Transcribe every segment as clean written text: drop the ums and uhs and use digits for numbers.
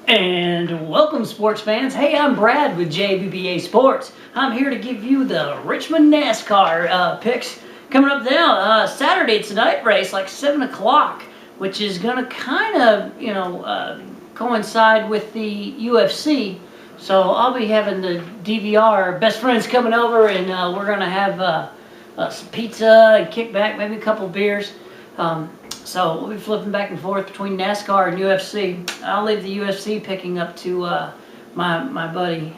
And welcome, sports fans. Hey, I'm Brad with JBBA Sports. I'm here to give you the Richmond NASCAR picks coming up now. Saturday, it's a night race, like 7 o'clock, which is going to kind of, coincide with the UFC. So I'll be having the DVR best friends coming over, and we're going to have some pizza and kick back, maybe a couple beers. So we'll be flipping back and forth between NASCAR and UFC. I'll leave the UFC picking up to my buddy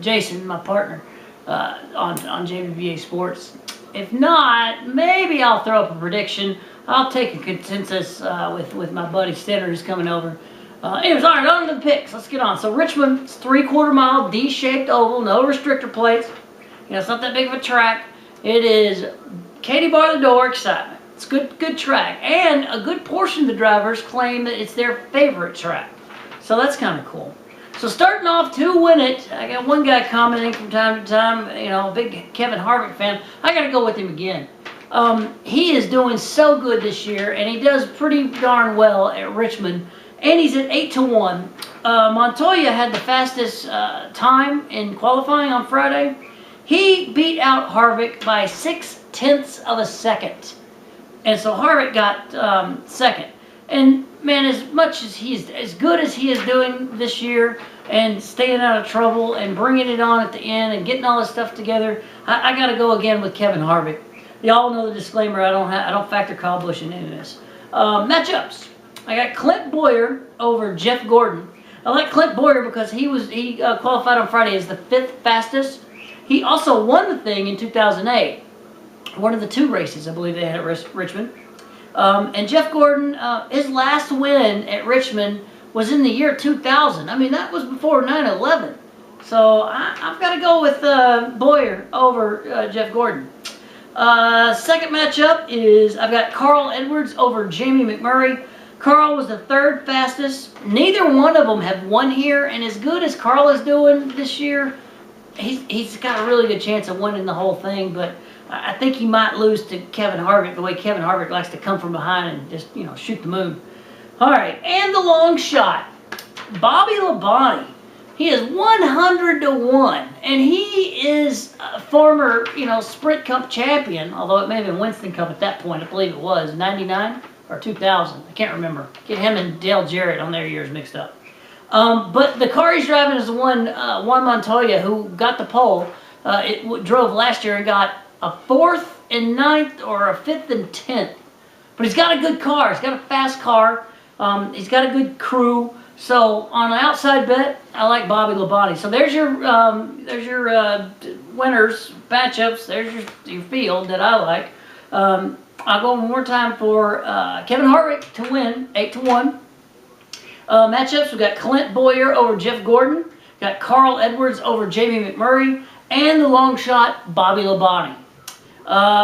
Jason, my partner, on JBBA Sports. If not, maybe I'll throw up a prediction. I'll take a consensus with my buddy Stenner, who's coming over. Anyways, all right, on to the picks. Let's get on. So Richmond, it's 3/4 mile, D-shaped oval, no restrictor plates. It's not that big of a track. It is Katie bar the door excitement. It's good track, and a good portion of the drivers claim that it's their favorite track. So that's kind of cool. So starting off to win it, I got one guy commenting from time to time, a big Kevin Harvick fan. I got to go with him again. He is doing so good this year, and he does pretty darn well at Richmond, and he's at 8-1. Montoya had the fastest time in qualifying on Friday. He beat out Harvick by 0.6 of a second. And so Harvick got second. And man, as good as he is doing this year and staying out of trouble and bringing it on at the end and getting all this stuff together, I got to go again with Kevin Harvick. Y'all know the disclaimer. I don't factor Kyle Busch in any of this. Matchups. I got Clint Bowyer over Jeff Gordon. I like Clint Bowyer because he qualified on Friday as the 5th fastest. He also won the thing in 2008. One of the 2 races, I believe, they had at Richmond. And Jeff Gordon, his last win at Richmond was in the year 2000. I mean, that was before 9/11. So I've got to go with Bowyer over Jeff Gordon. Second matchup is I've got Carl Edwards over Jamie McMurray. Carl was the 3rd fastest. Neither one of them have won here, and as good as Carl is doing this year, he's got a really good chance of winning the whole thing, but I think he might lose to Kevin Harvick, the way Kevin Harvick likes to come from behind and just, shoot the moon. All right, and the long shot, Bobby Labonte. He is 100-1, and he is a former, Sprint Cup champion, although it may have been Winston Cup at that point. I believe it was 99 or 2000. I can't remember. Get him and Dale Jarrett on their years mixed up. But the car he's driving is the one, Juan Montoya, who got the pole. It drove last year and got a 4th and 9th or a 5th and 10th. But he's got a good car. He's got a fast car. He's got a good crew. So on an outside bet, I like Bobby Labonte. So there's your winners, matchups. There's your field that I like. I'll go one more time for Kevin Harvick to win, 8-1. Matchups, we've got Clint Bowyer over Jeff Gordon. Got Carl Edwards over Jamie McMurray. And the long shot, Bobby Labonte.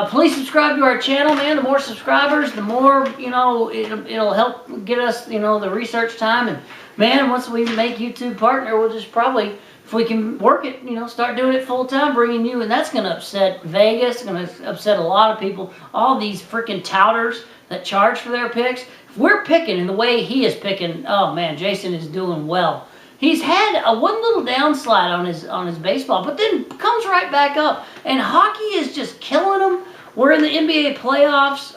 Please subscribe to our channel, man. The more subscribers, the more, it'll help get us, the research time. And, man, once we make YouTube partner, we'll just probably, if we can work it, start doing it full time, bringing you. And that's going to upset Vegas. It's going to upset a lot of people. All these freaking touters that charge for their picks. If we're picking in the way he is picking, oh, man, Jason is doing well. He's had one little downslide on his baseball, but then comes right back up. And hockey is just killing him. We're in the NBA playoffs.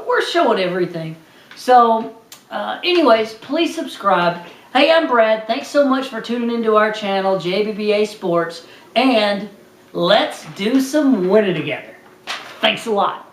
We're showing everything. So, anyways, please subscribe. Hey, I'm Brad. Thanks so much for tuning into our channel, JBBA Sports. And let's do some winning together. Thanks a lot.